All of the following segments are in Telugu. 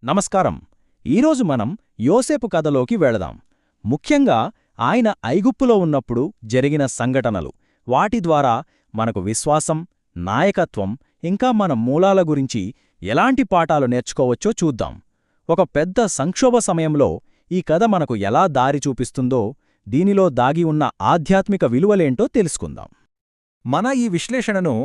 నమస్కారం. ఈరోజు మనం యోసేపు కథలోకి వెళదాం. ముఖ్యంగా ఆయన ఐగుప్తులో ఉన్నప్పుడు జరిగిన సంఘటనలు, వాటి ద్వారా మనకు విశ్వాసం, నాయకత్వం, ఇంకా మన మూలాల గురించి ఎలాంటి పాఠాలు నేర్చుకోవచ్చో చూద్దాం. ఒక పెద్ద సంక్షోభ సమయంలో ఈ కథ మనకు ఎలా దారి చూపిస్తుందో, దీనిలో దాగి ఉన్న ఆధ్యాత్మిక విలువలేంటో తెలుసుకుందాం. మన ఈ విశ్లేషణను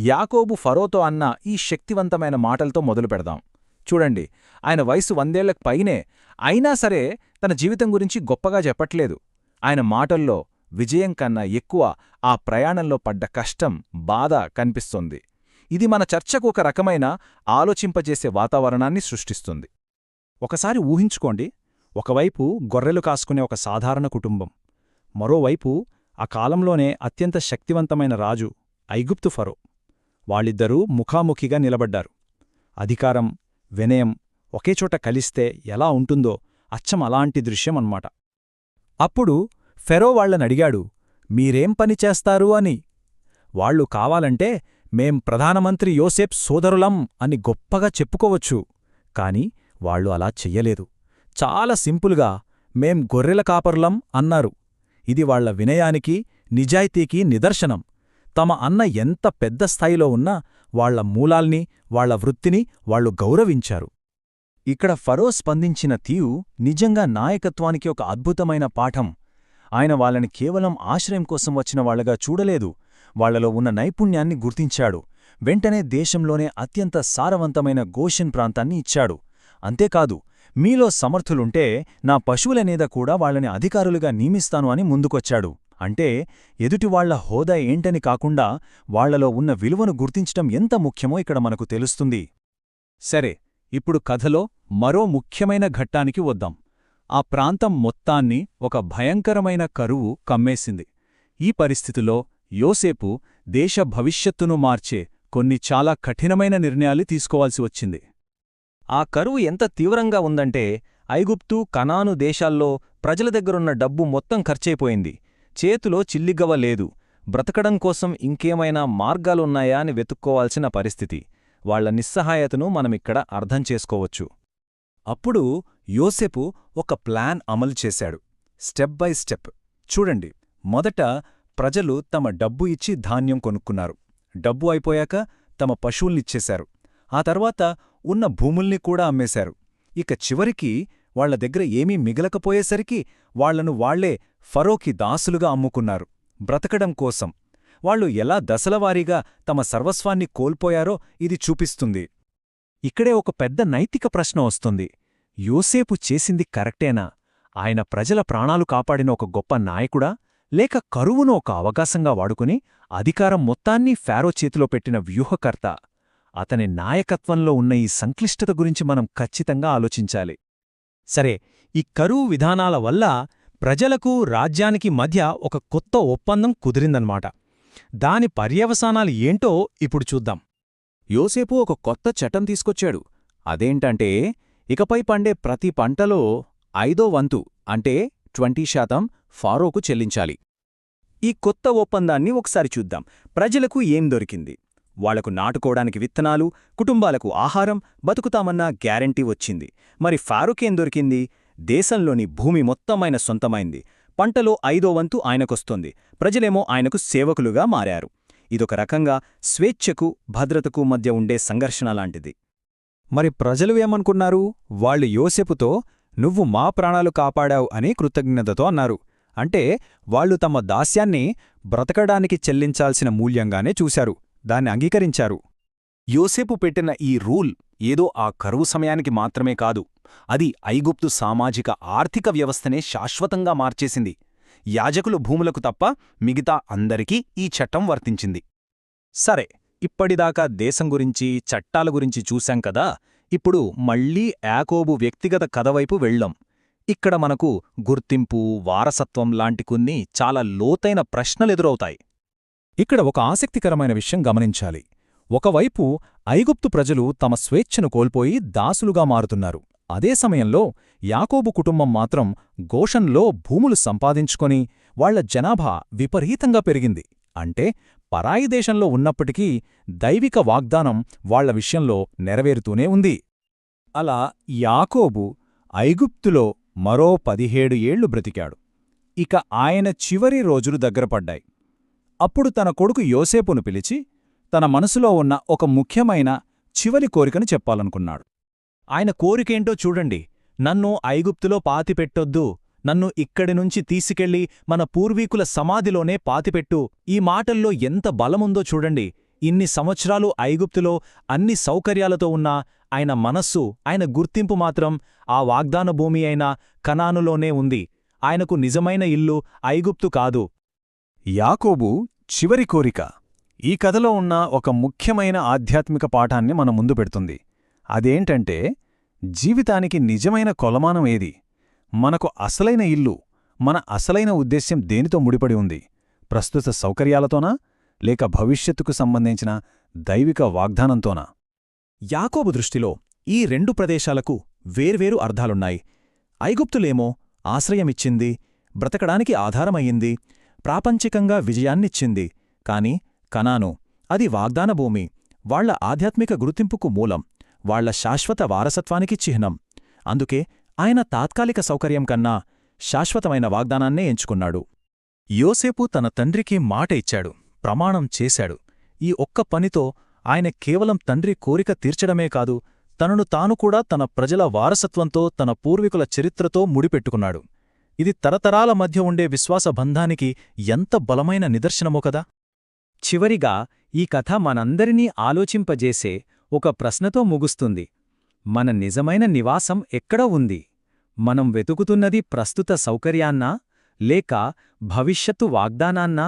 యాకోబు ఫరోతో అన్న ఈ శక్తివంతమైన మాటలతో మొదలుపెడదాం. చూడండి, ఆయన వయసు 100 ఏళ్లకు పైనే, అయినా సరే తన జీవితం గురించి గొప్పగా చెప్పట్లేదు. ఆయన మాటల్లో విజయం కన్నా ఎక్కువ ఆ ప్రయాణంలో పడ్డ కష్టం, బాధ కనిపిస్తోంది. ఇది మన చర్చకు ఒక రకమైన ఆలోచింపజేసే వాతావరణాన్ని సృష్టిస్తుంది. ఒకసారి ఊహించుకోండి, ఒకవైపు గొర్రెలు కాసుకునే ఒక సాధారణ కుటుంబం, మరోవైపు ఆ కాలంలోనే అత్యంత శక్తివంతమైన రాజు ఐగుప్తు ఫరో. వాళ్ళిద్దరూ ముఖాముఖిగా నిలబడ్డారు. అధికారం, వినయం ఒకేచోట కలిస్తే ఎలా ఉంటుందో అచ్చం అలాంటి దృశ్యం అన్నమాట. అప్పుడు ఫెరో వాళ్లనడిగాడు, మీరేం పని చేస్తారు అని. వాళ్లు కావాలంటే మేం ప్రధానమంత్రి యోసేపు సోదరులం అని గొప్పగా చెప్పుకోవచ్చు. కాని వాళ్లు అలా చెయ్యలేదు. చాలా సింపుల్గా మేం గొర్రెల కాపరులం అన్నారు. ఇది వాళ్ల వినయానికి, నిజాయితీకి నిదర్శనం. తమ అన్న ఎంత పెద్ద స్థాయిలో ఉన్నా వాళ్ల మూలాల్ని, వాళ్ల వృత్తిని వాళ్లు గౌరవించారు. ఇక్కడ ఫరో స్పందించిన తీరు నిజంగా నాయకత్వానికి ఒక అద్భుతమైన పాఠం. ఆయన వాళ్ళని కేవలం ఆశ్రయం కోసం వచ్చిన వాళ్లగా చూడలేదు, వాళ్లలో ఉన్న నైపుణ్యాన్ని గుర్తించాడు. వెంటనే దేశంలోనే అత్యంత సారవంతమైన గోషెన్ ప్రాంతాన్ని ఇచ్చాడు. అంతేకాదు, మీలో సమర్థులుంటే నా పశువులనేద కూడా వాళ్లని అధికారులుగా నియమిస్తాను అని ముందుకొచ్చాడు. అంటే ఎదుటివాళ్ల హోదా ఏంటని కాకుండా వాళ్లలో ఉన్న విలువను గుర్తించటం ఎంత ముఖ్యమో ఇక్కడ మనకు తెలుస్తుంది. సరే, ఇప్పుడు కథలో మరో ముఖ్యమైన ఘట్టానికి వద్దాం. ఆ ప్రాంతం మొత్తాన్ని ఒక భయంకరమైన కరువు కమ్మేసింది. ఈ పరిస్థితిలో యోసేపు దేశ భవిష్యత్తును మార్చే కొన్ని చాలా కఠినమైన నిర్ణయాలు తీసుకోవాల్సి వచ్చింది. ఆ కరువు ఎంత తీవ్రంగా ఉందంటే ఐగుప్తు, కనాను దేశాల్లో ప్రజల దగ్గరున్న డబ్బు మొత్తం ఖర్చయిపోయింది. చేతిలో చిల్లిగవ్వ లేదు. బ్రతకడం కోసం ఇంకేమైనా మార్గాలున్నాయా అని వెతుక్కోవాల్సిన పరిస్థితి. వాళ్ల నిస్సహాయతను మనమిక్కడ అర్థం చేసుకోవచ్చు. అప్పుడు యోసేపు ఒక ప్లాన్ అమలు చేశాడు, స్టెప్ బై స్టెప్. చూడండి, మొదట ప్రజలు తమ డబ్బు ఇచ్చి ధాన్యం కొనుక్కున్నారు. డబ్బు అయిపోయాక తమ పశువుల్నిచ్చేశారు. ఆ తర్వాత ఉన్న భూముల్ని కూడా అమ్మేశారు. ఇక చివరికి వాళ్ల దగ్గర ఏమీ మిగలకపోయేసరికి వాళ్లను వాళ్లే ఫరోకి దాసులుగా అమ్ముకున్నారు, బ్రతకడం కోసం. వాళ్లు ఎలా దశలవారీగా తమ సర్వస్వాన్ని కోల్పోయారో ఇది చూపిస్తుంది. ఇక్కడే ఒక పెద్ద నైతిక ప్రశ్న వస్తుంది. యోసేపు చేసింది కరెక్టేనా? ఆయన ప్రజల ప్రాణాలు కాపాడిన ఒక గొప్ప నాయకుడా, లేక కరువును ఒక అవకాశంగా వాడుకుని అధికారం మొత్తాన్ని ఫారో చేతిలో పెట్టిన వ్యూహకర్త? అతని నాయకత్వంలో ఉన్న ఈ సంక్లిష్టత గురించి మనం ఖచ్చితంగా ఆలోచించాలి. సరే, ఈ కరువు విధానాల వల్ల ప్రజలకు, రాజ్యానికి మధ్య ఒక కొత్త ఒప్పందం కుదిరిందన్నమాట. దాని పర్యవసానాలు ఏంటో ఇప్పుడు చూద్దాం. యోసేపు ఒక కొత్త చట్టం తీసుకొచ్చాడు. అదేంటంటే, ఇకపై పండే ప్రతి పంటలో 5వ వంతు అంటే 20% ఫారోకు చెల్లించాలి. ఈ కొత్త ఒప్పందాన్ని ఒకసారి చూద్దాం. ప్రజలకు ఏం దొరికింది? వాళ్లకు నాటుకోవడానికి విత్తనాలు, కుటుంబాలకు ఆహారం, బతుకుతామన్న గ్యారంటీ వచ్చింది. మరి ఫారోకేం దొరికింది? దేశంలోని భూమి మొత్తం ఆయన సొంతమైంది. పంటలో 5వ వంతు ఆయనకొస్తోంది. ప్రజలేమో ఆయనకు సేవకులుగా మారారు. ఇదొక రకంగా స్వేచ్ఛకు, భద్రతకు మధ్య ఉండే సంఘర్షణ లాంటిది. మరి ప్రజలు ఏమనుకున్నారు? వాళ్లు యోసేపుతో నువ్వు మా ప్రాణాలు కాపాడావు అని కృతజ్ఞతతో అన్నారు. అంటే వాళ్లు తమ దాస్యాన్ని బ్రతకడానికి చెల్లించాల్సిన మూల్యంగానే చూశారు, దాన్ని అంగీకరించారు. యోసేపు పెట్టిన ఈ రూల్ ఏదో ఆ కరువు సమయానికి మాత్రమే కాదు, అది ఐగుప్తు సామాజిక ఆర్థిక వ్యవస్థనే శాశ్వతంగా మార్చేసింది. యాజకులు భూములకు తప్ప మిగతా అందరికీ ఈ చట్టం వర్తించింది. సరే, ఇప్పటిదాకా దేశం గురించి, చట్టాల గురించి చూశాం కదా. ఇప్పుడు మళ్లీ యాకోబు వ్యక్తిగత కథవైపు వెళ్దాం. ఇక్కడ మనకు గుర్తింపు, వారసత్వం లాంటి కొన్ని చాలా లోతైన ప్రశ్నలెదురవుతాయి. ఇక్కడ ఒక ఆసక్తికరమైన విషయం గమనించాలి. ఒకవైపు ఐగుప్తు ప్రజలు తమ స్వేచ్ఛను కోల్పోయి దాసులుగా మారుతున్నారు. అదే సమయంలో యాకోబు కుటుంబం మాత్రం గోషన్లో భూములు సంపాదించుకొని వాళ్ల జనాభా విపరీతంగా పెరిగింది. అంటే పరాయి దేశంలో ఉన్నప్పటికీ దైవిక వాగ్దానం వాళ్ల విషయంలో నెరవేరుతూనే ఉంది. అలా యాకోబు ఐగుప్తులో మరో 17 ఏళ్లు బ్రతికాడు. ఇక ఆయన చివరి రోజులు దగ్గరపడ్డాయి. అప్పుడు తన కొడుకు యోసేపును పిలిచి తన మనసులో ఉన్న ఒక ముఖ్యమైన చివరి కోరికను చెప్పాలనుకున్నాడు. ఆయన కోరికేంటో చూడండి. నన్ను ఐగుప్తులో పాతిపెట్టొద్దు, నన్ను ఇక్కడినుంచి తీసుకెళ్లి మన పూర్వీకుల సమాధిలోనే పాతిపెట్టు. ఈ మాటల్లో ఎంత బలముందో చూడండి. ఇన్ని సంవత్సరాలు ఐగుప్తులో అన్ని సౌకర్యాలతో ఉన్నా ఆయన మనస్సు, ఆయన గుర్తింపు మాత్రం ఆ వాగ్దాన భూమి అయిన కనానులోనే ఉంది. ఆయనకు నిజమైన ఇల్లు ఐగుప్తు కాదు. యాకోబు చివరి కోరిక ఈ కథలో ఉన్న ఒక ముఖ్యమైన ఆధ్యాత్మిక పాఠాన్ని మన ముందు పెడుతుంది. అదేంటంటే, జీవితానికి నిజమైన కొలమానం ఏది? మనకు అసలైన ఇల్లు, మన అసలైన ఉద్దేశ్యం దేనితో ముడిపడి ఉంది? ప్రస్తుత సౌకర్యాలతోనా, లేక భవిష్యత్తుకు సంబంధించిన దైవిక వాగ్దానంతోనా? యాకోబు దృష్టిలో ఈ రెండు ప్రదేశాలకు వేర్వేరు అర్థాలున్నాయి. ఐగుప్తులేమో ఆశ్రయమిచ్చింది, బ్రతకడానికి ఆధారమయ్యింది, ప్రాపంచికంగా విజయాన్నిచ్చింది. కాని కనాను, అది వాగ్దానభూమి, వాళ్ల ఆధ్యాత్మిక గుర్తింపుకు మూలం, వాళ్ల శాశ్వత వారసత్వానికి చిహ్నం. అందుకే ఆయన తాత్కాలిక సౌకర్యం కన్నా శాశ్వతమైన వాగ్దానాన్నే ఎంచుకున్నాడు. యోసేపు తన తండ్రికి మాట ఇచ్చాడు, ప్రమాణం చేశాడు. ఈ ఒక్క పనితో ఆయన కేవలం తండ్రి కోరిక తీర్చడమే కాదు, తనను తాను కూడా తన ప్రజల వారసత్వంతో, తన పూర్వీకుల చరిత్రతో ముడిపెట్టుకున్నాడు. ఇది తరతరాల మధ్య ఉండే విశ్వాస బంధానికి ఎంత బలమైన నిదర్శనమో కదా. చివరిగా ఈ కథ మనందరినీ ఆలోచింపజేసే ఒక ప్రశ్నతో ముగుస్తుంది. మన నిజమైన నివాసం ఎక్కడ ఉంది? మనం వెతుకుతున్నది ప్రస్తుత సౌకర్యాన్నా, లేక భవిష్యత్తు వాగ్దానాన్నా?